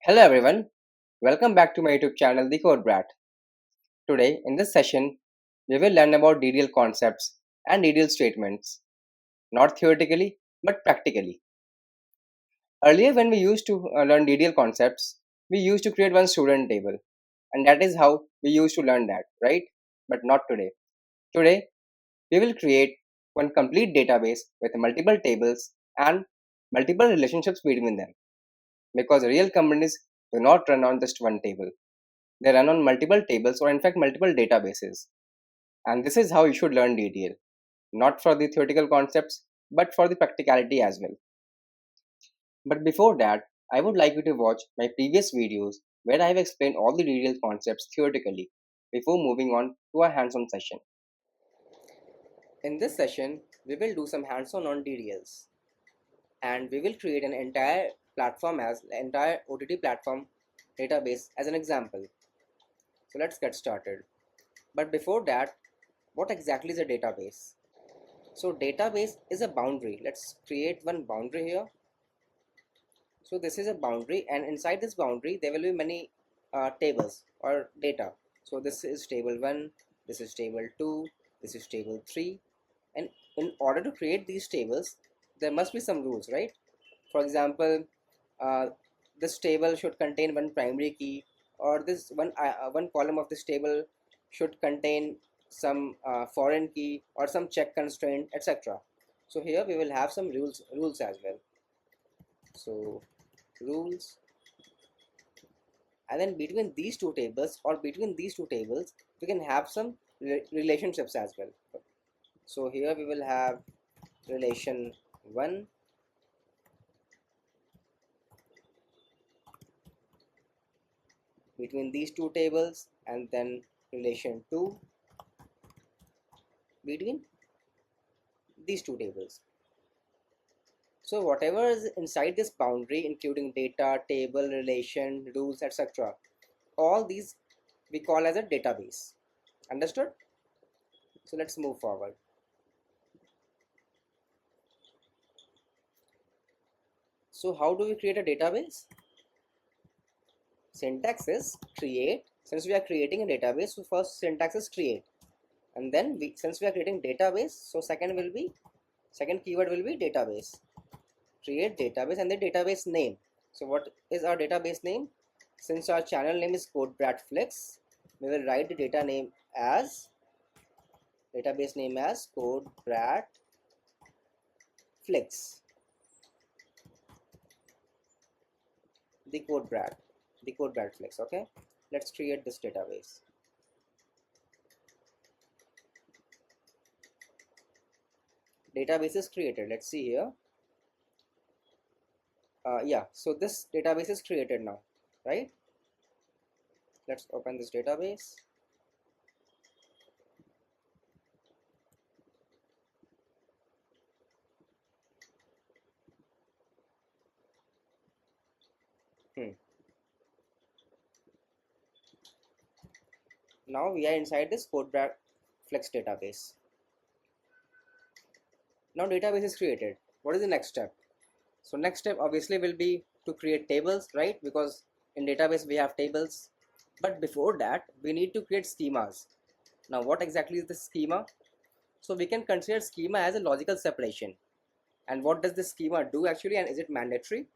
Hello everyone, welcome back to my YouTube channel The Code Brat. Today in this session, we will learn about DDL concepts and DDL statements, not theoretically but practically. Earlier when we used to learn DDL concepts, we used to create one student table and that is how we used to learn that, right? But not today. Today, we will create one complete database with multiple tables and multiple relationships between them because real companies do not run on just one table. They run on multiple tables or in fact multiple databases. And this is how you should learn DDL, not for the theoretical concepts, but for the practicality as well. But before that, I would like you to watch my previous videos where I have explained all the DDL concepts theoretically before moving on to a hands-on session. In this session, we will do some hands-on on DDLs and we will create an entire platform as the entire OTT platform database as an example. So let's get started. But before that, what exactly is a database? So database is a boundary. Let's create one boundary here. So this is a boundary and inside this boundary there will be many tables or data. So this is table 1, this is table 2, this is table 3, and in order to create these tables there must be some rules, right? For example, uh, this table should contain one primary key, or this one column of this table should contain some foreign key or some check constraint, etc. So here we will have some rules as well. So rules, and then between these two tables or between these two tables we can have some relationships as well. So here we will have relation 1 between these two tables, and then relation 2 between these two tables. So whatever is inside this boundary, including data, table, relation, rules, etc., all these we call as a database. Understood? So let's move forward. So how do we create a database? Syntax is create. Since we are creating a database, so first syntax is create, and then since we are creating database, so second keyword will be database. Create database and the database name. So what is our database name? Since our channel name is Code Brat Flex, we will write the database name as Code Brat Flex. The Code Brat Flex. Okay, let's create this database. Database is created. Let's see here. Yeah, so this database is created now, right? Let's open this database. Now we are inside this Code Brat Flex database. Now database is created. What is the next step? So next step obviously will be to create tables, right? Because in database we have tables. But before that, we need to create schemas. Now what exactly is the schema? So we can consider schema as a logical separation. And what does this schema do actually, and is it mandatory?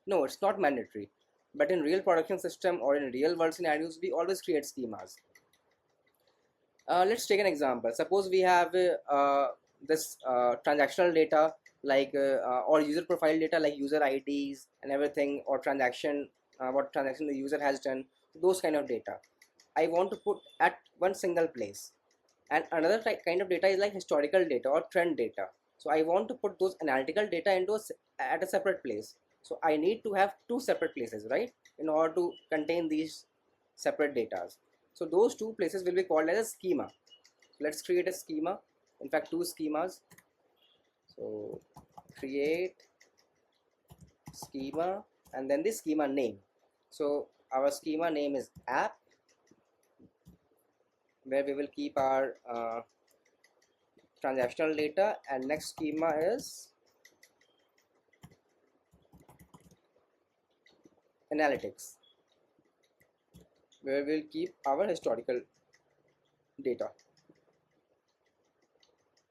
No, it's not mandatory. But in real production system or in real world scenarios, we always create schemas. Let's take an example. Suppose we have this transactional data or user profile data like user IDs and everything, or what transaction the user has done, those kind of data I want to put at one single place. And another kind of data is like historical data or trend data. So I want to put those analytical data at a separate place. So I need to have two separate places, right, in order to contain these separate data. So those two places will be called as a schema. Let's create a schema, in fact two schemas. So create schema and then the schema name. So our schema name is app, where we will keep our transactional data, and next schema is analytics, where we'll keep our historical data.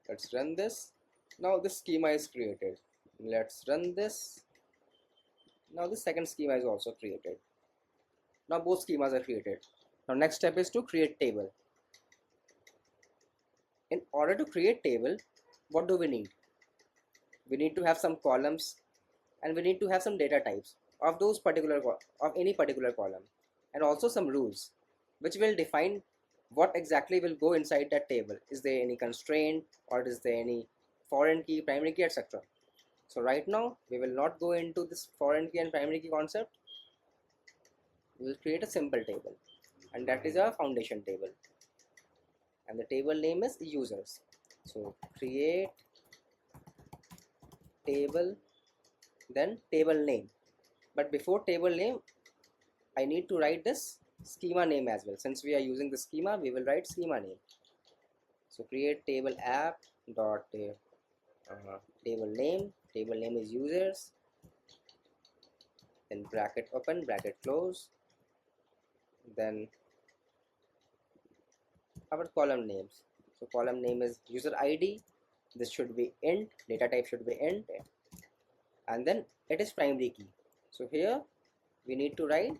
Let's run this. Now this schema is created. Let's run this. Now the second schema is also created. Now both schemas are created. Now next step is to create table. In order to create table, what do we need? We need to have some columns, and we need to have some data types of those particular of any particular column, and also some rules which will define what exactly will go inside that table. Is there any constraint, or is there any foreign key, primary key, etc. So right now we will not go into this foreign key and primary key concept. We will create a simple table, and that is our foundation table, and the table name is users. So create table, then table name. But before table name, I need to write this schema name as well. Since we are using the schema, we will write schema name. So create table app dot table name. Table name is users, then bracket open, bracket close, then our column names. So column name is user ID. This should be int, data type should be int, and then it is primary key. So here we need to write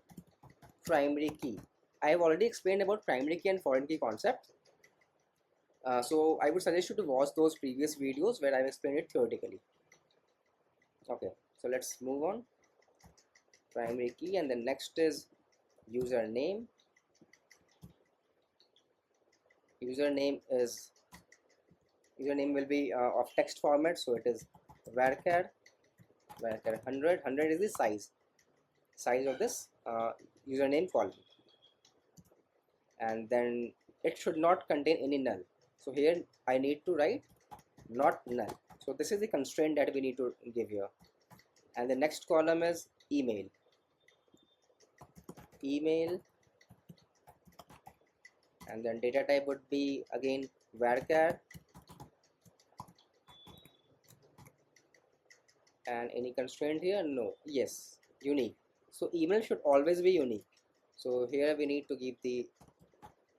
primary key. I have already explained about primary key and foreign key concept. So I would suggest you to watch those previous videos where I have explained it theoretically. Okay, so let's move on. Primary key, and then next is username. Username will be of text format, so it is varchar 100. 100 is the size of this username column, and then it should not contain any null. So here I need to write not null. So this is the constraint that we need to give here. And the next column is email, and then data type would be again varchar, and any constraint here? No. Yes, unique. So email should always be unique. So here we need to give the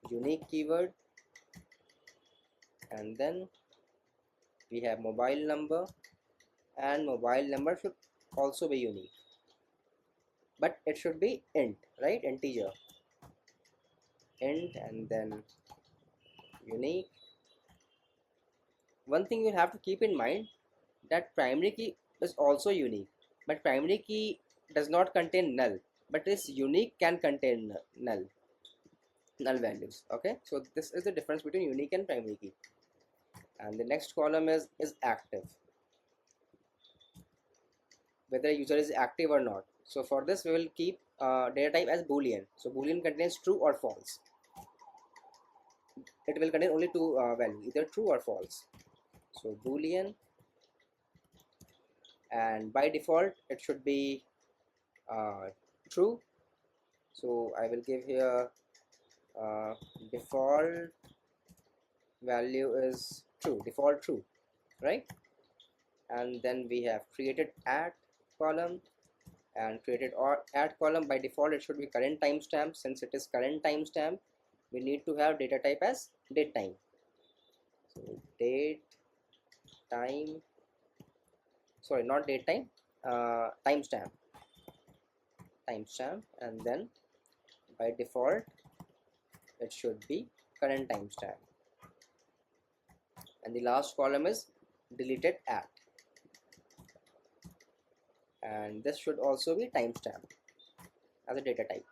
unique keyword, and then we have mobile number, and mobile number should also be unique, but it should be int, right? Integer, int, and then unique. One thing you have to keep in mind, that primary key is also unique, but primary key does not contain null, but this unique can contain null values. Okay, so this is the difference between unique and primary key. And the next column is active, whether a user is active or not. So for this we will keep data type as boolean. So boolean contains true or false. It will contain only two values, either true or false. So boolean, and by default it should be true. So I will give here default value is true, default true, right? And then we have created add column, and created or add column, by default it should be current timestamp. Since it is current timestamp, we need to have data type as date time. So date time, sorry, not date time, timestamp, and then by default it should be current timestamp. And the last column is deleted at, and this should also be timestamp as a data type.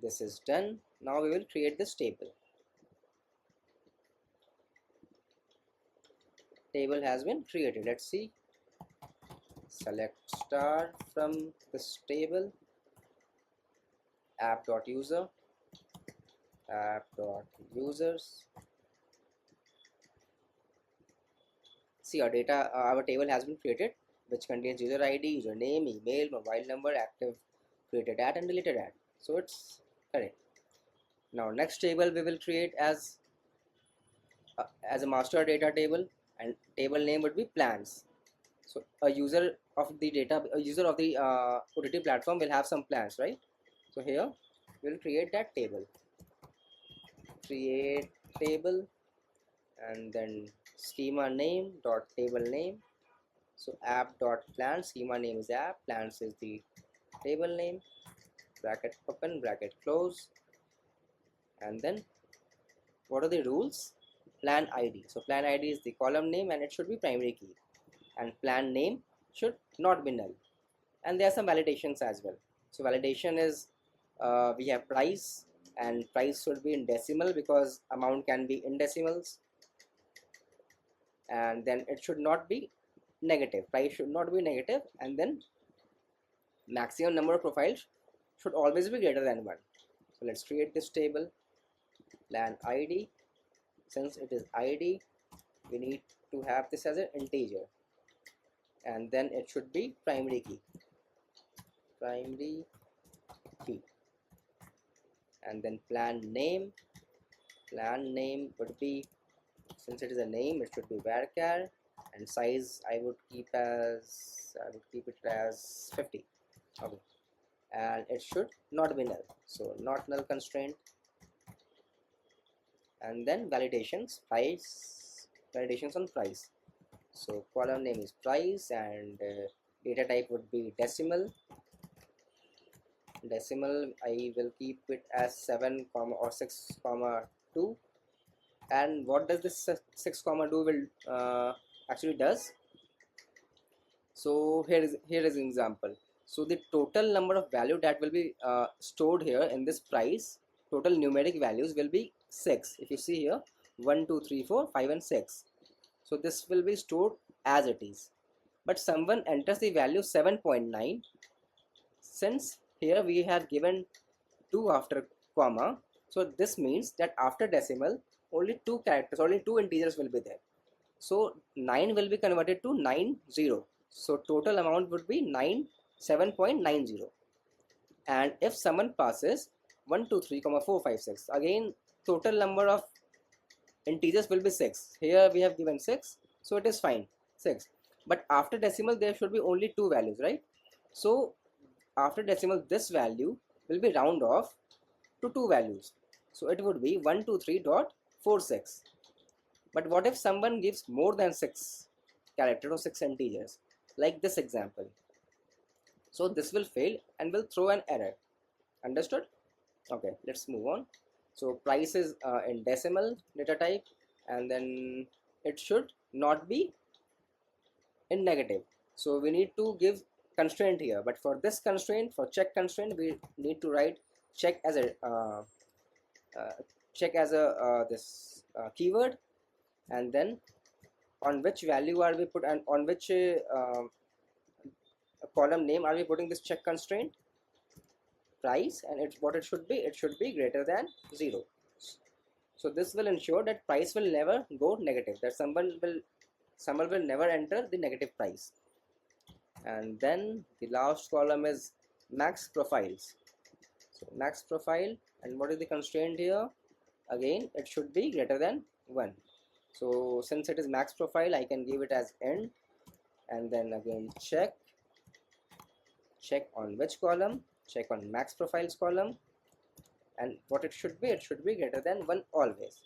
This is done. Now we will create this table. Table has been created. Let's see. Select star from this table, app.user, app.users. See, our data, our table has been created, which contains user ID, username, email, mobile number, active, created at, and deleted at. So it's correct. Now next table we will create as a master data table, and table name would be plans. So a user of the OTT platform will have some plans, right? So here we'll create that table, create table, and then schema name dot table name. So app dot plan, schema name is app, plans is the table name, bracket open, bracket close, and then what are the rules? Plan ID. So plan ID is the column name and it should be primary key, and plan name should not be null. And there are some validations as well. So validation is we have price, and price should be in decimal because amount can be in decimals, and then it should not be negative, price should not be negative, and then maximum number of profiles should always be greater than 1. So let's create this table, plan ID. Since it is ID, we need to have this as an integer, and then it should be primary key, and then plan name would be, since it is a name, it should be varchar, and size I would keep it as 50. Okay, and it should not be null, so not null constraint. And then validations on price. So column name is price, and data type would be decimal. I will keep it as 7 comma or 6 comma 2. And what does this 6 comma 2 will actually does? So here is an example. So the total number of value that will be stored here in this price, total numeric values will be 6. If you see here, 1 2 3 4 5 and 6. So this will be stored as it is, but someone enters the value 7.9. Since here we have given 2 after comma, so this means that after decimal only 2 characters, only 2 integers will be there. So 9 will be converted to 90. So total amount would be 7.90. And if someone passes 1 2 3 4 5 6, again total number of integers will be 6. Here we have given 6, so it is fine, 6. But after decimal there should be only 2 values, right? So after decimal this value will be round off to 2 values, so it would be 123.46. But what if someone gives more than 6 characters or 6 integers, like this example? So this will fail and will throw an error. Understood? Okay, let's move on. So price is in decimal data type, and then it should not be in negative. So we need to give constraint here, but for this constraint, for check constraint, we need to write check as a keyword, and then on which value are we put, and on which column name are we putting this check constraint? Price, and it should be greater than 0. So this will ensure that price will never go negative, that someone will never enter the negative price. And then the last column is max profiles. So max profile, and what is the constraint here? Again it should be greater than 1. So since it is max profile, I can give it as end, and then again check on which column? Check on max profiles column, and what it should be greater than 1 always.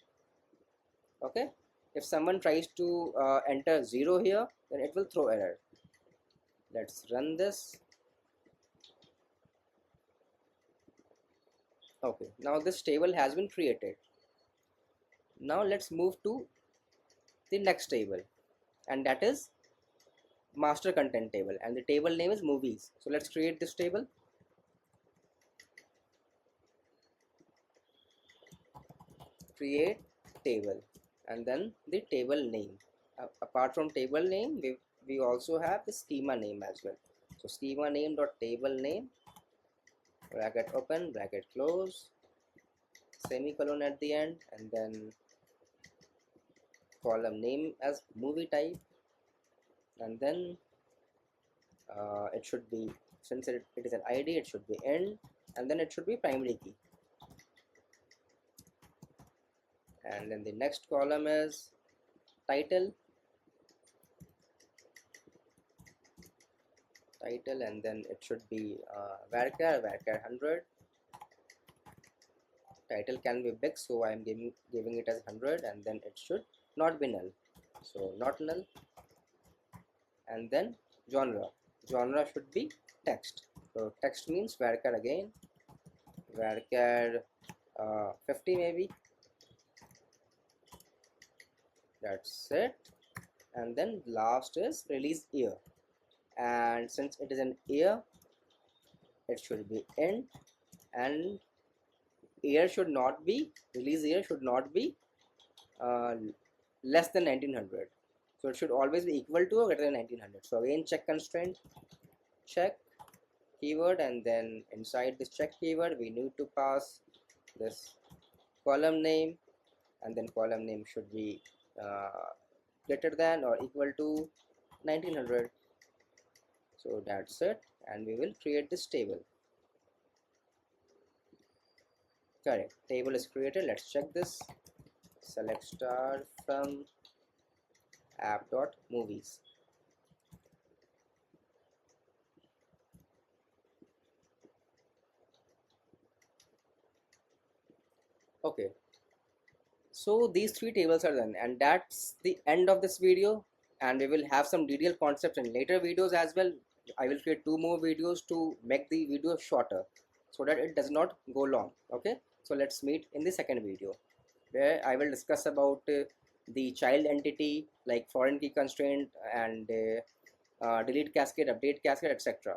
Okay, if someone tries to enter 0 here, then it will throw error. Let's run this. Okay, now this table has been created. Now let's move to the next table, and that is master content table, and the table name is movies. So let's create this table. Create table, and then the table name. Apart from table name, we also have the schema name as well. So schema name dot table name, bracket open, bracket close, semicolon at the end, and then column name as movie type, and then it should be, since it is an ID, it should be end, and then it should be primary key. And then the next column is title, title, and then it should be varchar 100. Title can be big, so I am giving it as 100, and then it should not be null, so not null. And then genre should be text, so text means varchar again, varchar 50 maybe. That's it. And then last is release year, and since it is an year, it should be int, and year should not be, release year should not be uh, less than 1900, so it should always be equal to or greater than 1900. So again, check constraint, check keyword, and then inside this check keyword we need to pass this column name, and then column name should be greater than or equal to 1900. So that's it, and we will create this table. Correct, table is created. Let's check this. Select star from app.movies. Okay, so these three tables are done, and that's the end of this video. And we will have some detailed concepts in later videos as well. I will create 2 more videos to make the video shorter so that it does not go long. Okay, so let's meet in the second video, where I will discuss about the child entity like foreign key constraint and delete cascade, update cascade, etc.